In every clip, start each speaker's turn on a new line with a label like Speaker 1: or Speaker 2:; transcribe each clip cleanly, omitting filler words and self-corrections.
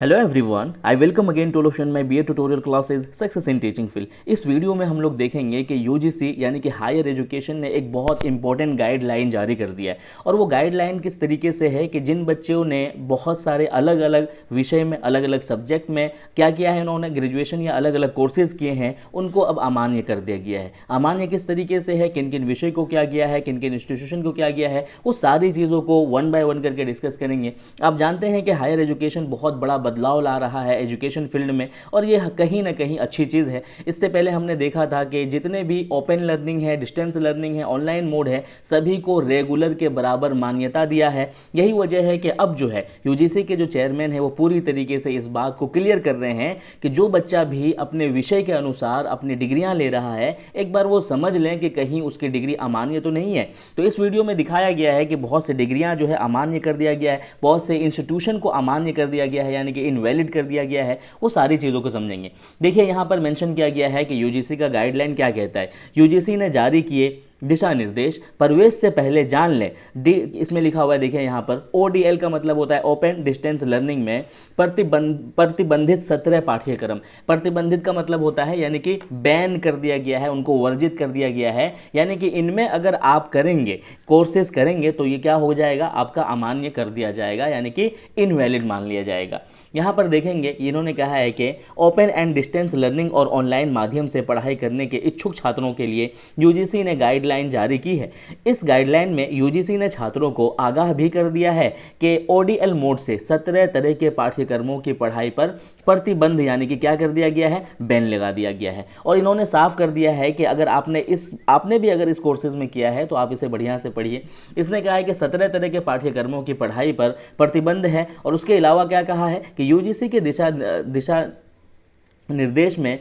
Speaker 1: Hello everyone, I welcome again two of my BA tutorial classes success in teaching field. इस video में हम लोग देखेंगे कि यूजीसी यानी कि हायर एजुकेशन ने एक बहुत इंपॉर्टेंट गाइडलाइन जारी कर दिया है। और वो गाइडलाइन किस तरीके से है कि जिन बच्चों ने बहुत सारे अलग अलग विषय में अलग अलग सब्जेक्ट में क्या किया है, उन्होंने ग्रेजुएशन या अलग अलग कोर्सेज किए हैं, उनको अब अमान्य कर दिया गया है। अमान्य किस तरीके से है, किन किन विषय को क्या गया है, किन किन इंस्टीट्यूशन को क्या गया है, वो सारी चीज़ों को वन बाय वन करके डिस्कस करेंगे। आप जानते हैं कि हायर एजुकेशन बहुत बड़ा बदलाव ला रहा है एजुकेशन फील्ड में, और ये कहीं ना कहीं अच्छी चीज़ है। इससे पहले हमने देखा था कि जितने भी ओपन लर्निंग है, डिस्टेंस लर्निंग है, ऑनलाइन मोड है, सभी को रेगुलर के बराबर मान्यता दिया है। यही वजह है कि अब जो है यूजीसी के जो चेयरमैन है वो पूरी तरीके से इस बात को क्लियर कर रहे हैं कि जो बच्चा भी अपने विषय के अनुसार अपनी डिग्रियां ले रहा है, एक बार वो समझ लें कि कहीं उसकी डिग्री अमान्य तो नहीं है। तो इस वीडियो में दिखाया गया है कि बहुत से डिग्रियां जो है अमान्य कर दिया गया है, बहुत से इंस्टीट्यूशन को अमान्य कर दिया गया है, यानी कि इनवैलिड कर दिया गया है। वो सारी चीज़ों को समझेंगे। देखिए यहाँ पर मेंशन किया गया है कि यूजीसी का गाइडलाइन क्या कहता है। यूजीसी ने जारी किए दिशा निर्देश, प्रवेश से पहले जान लें। इसमें लिखा हुआ है, देखिए यहाँ पर ओडीएल का मतलब होता है ओपन डिस्टेंस लर्निंग में प्रतिबंधित 17 पाठ्यक्रम। प्रतिबंधित का मतलब होता है यानी कि बैन कर दिया गया है, उनको वर्जित कर दिया गया है, यानी कि इनमें अगर आप करेंगे, कोर्सेज करेंगे, तो ये क्या हो जाएगा, आपका अमान्य कर दिया जाएगा, यानी कि इनवैलिड मान लिया जाएगा। यहाँ पर देखेंगे इन्होंने कहा है कि ओपन एंड डिस्टेंस लर्निंग और ऑनलाइन माध्यम से पढ़ाई करने के इच्छुक छात्रों के लिए यूजीसी ने गाइडलाइन जारी की है। इस गाइडलाइन में यूजीसी ने छात्रों को आगाह भी कर दिया है कि ओडीएल मोड से 17 तरह के पाठ्यक्रमों की पढ़ाई पर प्रतिबंध, यानी कि क्या कर दिया गया है, बैन लगा दिया गया है। और इन्होंने साफ कर दिया है कि अगर आपने भी अगर इस कोर्सेज में किया है तो आप इसे बढ़िया से पढ़िए। इसने कहा है कि 17 तरह के पाठ्यक्रमों की पढ़ाई पर प्रतिबंध है। और उसके अलावा क्या कहा है कि यूजीसी के दिशा निर्देश में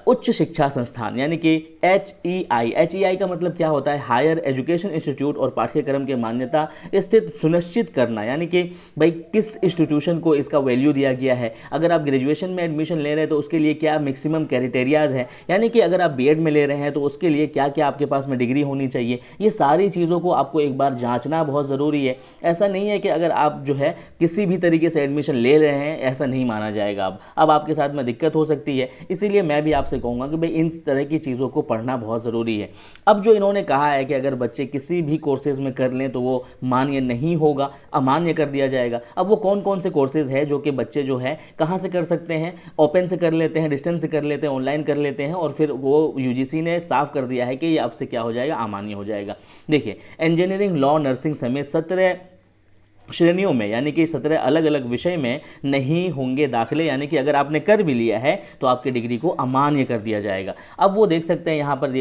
Speaker 1: उच्च शिक्षा संस्थान यानी कि HEI का मतलब क्या होता है, हायर एजुकेशन इंस्टीट्यूट और पाठ्यक्रम के मान्यता स्थित सुनिश्चित करना, यानी कि भाई किस इंस्टीट्यूशन को इसका वैल्यू दिया गया है। अगर आप ग्रेजुएशन में एडमिशन ले रहे हैं तो उसके लिए क्या मैक्सिमम क्राइटेरियाज है, यानी कि अगर आप बीएड में ले रहे हैं तो उसके लिए क्या क्या आपके पास में डिग्री होनी चाहिए। ये सारी चीज़ों को आपको एक बार जाँचना बहुत ज़रूरी है। ऐसा नहीं है कि अगर आप जो है किसी भी तरीके से एडमिशन ले रहे हैं, ऐसा नहीं माना जाएगा। अब आपके साथ में दिक्कत हो सकती है, इसीलिए मैं भी आपसे कहूँगा कि भाई इन तरह की चीज़ों को पढ़ना बहुत ज़रूरी है। अब जो इन्होंने कहा है कि अगर बच्चे किसी भी कोर्सेज में कर लें तो वो मान्य नहीं होगा, अमान्य कर दिया जाएगा। अब वो कौन कौन से कोर्सेज है जो कि बच्चे जो है कहाँ से कर सकते हैं, ओपन से कर लेते हैं, डिस्टेंस से कर लेते हैं, ऑनलाइन कर लेते हैं, और फिर वो यूजीसी ने साफ कर दिया है कि ये अब से क्या हो जाएगा, अमान्य हो जाएगा। देखिए, इंजीनियरिंग, लॉ, नर्सिंग समेत 17 श्रेणियों में, यानी कि 17 अलग अलग विषय में नहीं होंगे दाखिले, यानी कि अगर आपने कर भी लिया है तो आपकी डिग्री को अमान्य कर दिया जाएगा। अब वो देख सकते हैं यहाँ पर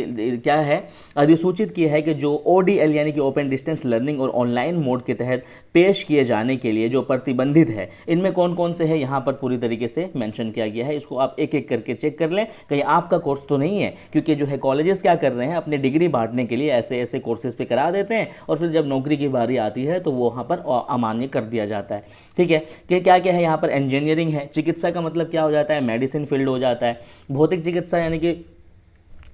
Speaker 1: क्या है, अधिसूचित किया है कि जो ओडीएल यानी कि ओपन डिस्टेंस लर्निंग और ऑनलाइन मोड के तहत पेश किए जाने के लिए जो प्रतिबंधित है, इनमें कौन कौन से है यहाँ पर पूरी तरीके से मेंशन किया गया है। इसको आप एक एक करके चेक कर लें, कहीं आपका कोर्स तो नहीं है, क्योंकि जो है कॉलेजेस क्या कर रहे हैं, अपनी डिग्री बांटने के लिए ऐसे ऐसे कोर्सेज पे करा देते हैं, और फिर जब नौकरी की बारी आती है तो वो वहाँ पर अमान्य कर दिया जाता है। ठीक है, कि क्या क्या है यहाँ पर, इंजीनियरिंग है, चिकित्सा का मतलब क्या हो जाता है, मेडिसिन फील्ड हो जाता है, भौतिक चिकित्सा यानी कि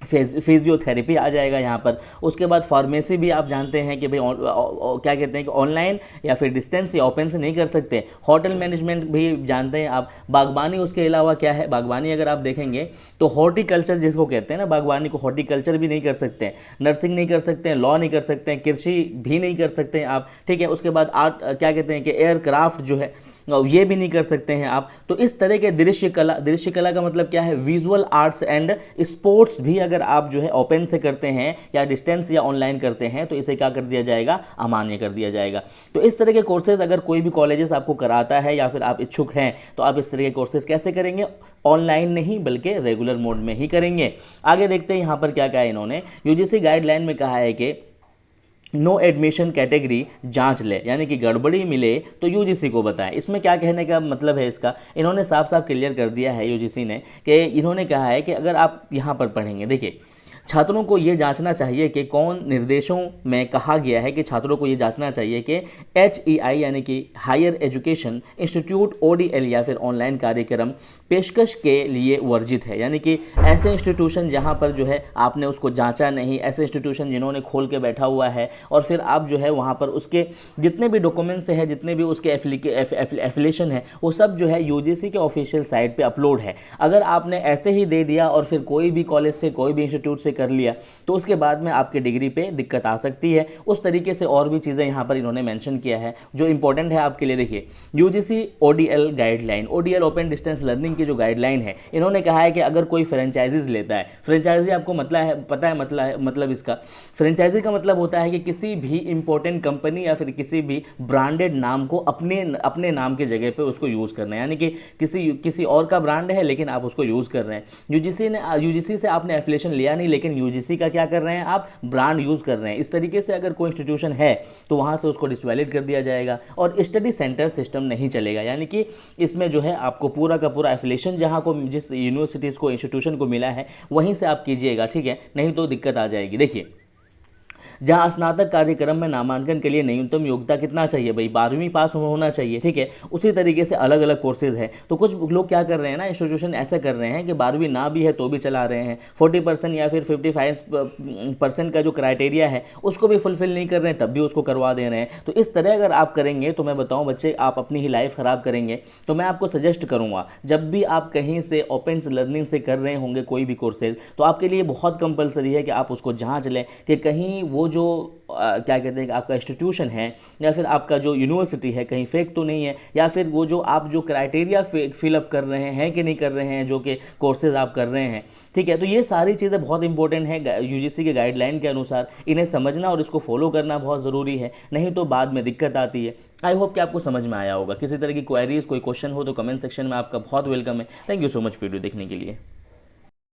Speaker 1: फिजियोथेरेपी आ जाएगा यहाँ पर। उसके बाद फार्मेसी भी आप जानते हैं कि भाई क्या कहते हैं कि ऑनलाइन या फिर डिस्टेंस या ओपन से नहीं कर सकते। होटल मैनेजमेंट भी जानते हैं आप। बागबानी, उसके अलावा क्या है, बागबानी अगर आप देखेंगे तो हॉर्टिकल्चर जिसको कहते हैं ना, बागवानी को हॉर्टिकल्चर भी नहीं कर सकते हैं, नर्सिंग नहीं कर सकते हैं, लॉ नहीं कर सकते हैं, कृषि भी नहीं कर सकते हैं आप। ठीक है, उसके बाद आर्ट क्या कहते हैं कि एयरक्राफ्ट जो है ये भी नहीं कर सकते हैं आप। तो इस तरह के दृश्य कला का मतलब क्या है, विजुअल आर्ट्स एंड स्पोर्ट्स भी अगर आप जो है ओपन से करते हैं या डिस्टेंस या ऑनलाइन करते हैं तो इसे क्या कर दिया जाएगा, अमान्य कर दिया जाएगा। तो इस तरह के कोर्सेज अगर कोई भी कॉलेजेस आपको कराता है या फिर आप इच्छुक हैं तो आप इस तरह के कोर्सेज कैसे करेंगे, ऑनलाइन नहीं बल्कि रेगुलर मोड में ही करेंगे। आगे देखते हैं यहाँ पर क्या कहा है इन्होंने। यूजीसी गाइडलाइन में कहा है कि नो एडमिशन कैटेगरी जांच ले, यानी कि गड़बड़ी मिले तो यूजीसी को बताएं। इसमें क्या कहने का मतलब है इसका, इन्होंने साफ साफ क्लियर कर दिया है यूजीसी ने कि इन्होंने कहा है कि अगर आप यहाँ पर पढ़ेंगे, देखिए छात्रों को ये जांचना चाहिए कि कौन निर्देशों में कहा गया है कि छात्रों को ये जांचना चाहिए कि HEI यानी कि हायर एजुकेशन इंस्टीट्यूट ODL या फिर ऑनलाइन कार्यक्रम पेशकश के लिए वर्जित है। यानी कि ऐसे इंस्टीट्यूशन जहाँ पर जो है आपने उसको जांचा नहीं, ऐसे इंस्टीट्यूशन जिन्होंने खोल के बैठा हुआ है और फिर आप जो है वहाँ पर उसके जितने भी डॉक्यूमेंट्स हैं, जितने भी उसके एफिलिएशन है, वो सब जो है UGC के ऑफिशियल साइट पे अपलोड है। अगर आपने ऐसे ही दे दिया और फिर कोई भी कॉलेज से कोई भी इंस्टीट्यूट से कर लिया तो उसके बाद में आपके डिग्री पे दिक्कत आ सकती है। उस तरीके से और भी चीज़ें यहाँ पर इन्होंने मेंशन किया है जो इंपॉर्टेंट है आपके लिए। देखिए UGC ODL guideline, ODL open distance learning की जो गाइडलाइन है, इन्होंने कहा है कि अगर कोई फ्रेंचाइजीज लेता है, फ्रेंचाइजी आपको पता है मतलब इसका फ्रेंचाइजी का मतलब होता है कि किसी भी इंपॉर्टेंट कंपनी या फिर किसी भी ब्रांडेड नाम को अपने नाम की जगह पे उसको यूज़ करना है। यानी कि किसी और का ब्रांड है लेकिन आप उसको यूज़ कर रहे हैं। UGC से आपने एफिलिएशन लिया नहीं लेकिन UGC का क्या कर रहे हैं, आप ब्रांड यूज़ कर रहे हैं। इस तरीके से अगर कोई इंस्टीट्यूशन है तो वहाँ से उसको डिसवैलिड कर दिया जाएगा और स्टडी सेंटर सिस्टम नहीं चलेगा। यानी कि इसमें जो है आपको पूरा का पूरा एफिलिएशन जहाँ को जिस यूनिवर्सिटीज़ को इंस्टीट्यूशन को मिला है वहीं से आप कीजिएगा, ठीक है, नहीं तो दिक्कत आ जाएगी। देखिए जहाँ स्नातक कार्यक्रम में नामांकन के लिए न्यूनतम योग्यता कितना चाहिए भाई, 12वीं पास होना चाहिए, ठीक है। उसी तरीके से अलग अलग कोर्सेज है। तो कुछ लोग क्या कर रहे हैं ना, इंस्टीट्यूशन ऐसा कर रहे हैं कि 12वीं ना भी है तो भी चला रहे हैं, 40% या फिर 55% का जो क्राइटेरिया है उसको भी फुलफिल नहीं कर रहे हैं तब भी उसको करवा दे रहे हैं। तो इस तरह अगर आप करेंगे तो मैं बताऊँ बच्चे, आप अपनी ही लाइफ ख़राब करेंगे। तो मैं आपको सजेस्ट करूँगा जब भी आप कहीं से ओपन लर्निंग से कर रहे होंगे कोई भी कोर्सेज, तो आपके लिए बहुत कंपलसरी है कि आप उसको जाँच लें कि कहीं वो जो क्या कहते हैं कि आपका इंस्टीट्यूशन है या फिर आपका जो यूनिवर्सिटी है कहीं फेक तो नहीं है, या फिर वो जो आप जो क्राइटेरिया फिलअप कर रहे हैं कि नहीं कर रहे हैं जो कि कोर्सेज आप कर रहे हैं, ठीक है। तो ये सारी चीज़ें बहुत इंपॉर्टेंट है UGC के गाइडलाइन के अनुसार, इन्हें समझना और इसको फॉलो करना बहुत ज़रूरी है, नहीं तो बाद में दिक्कत आती है। आई होप कि आपको समझ में आया होगा। किसी तरह की क्वेरीज कोई क्वेश्चन हो तो कमेंट सेक्शन में आपका बहुत वेलकम है। Thank you so much video देखने के लिए।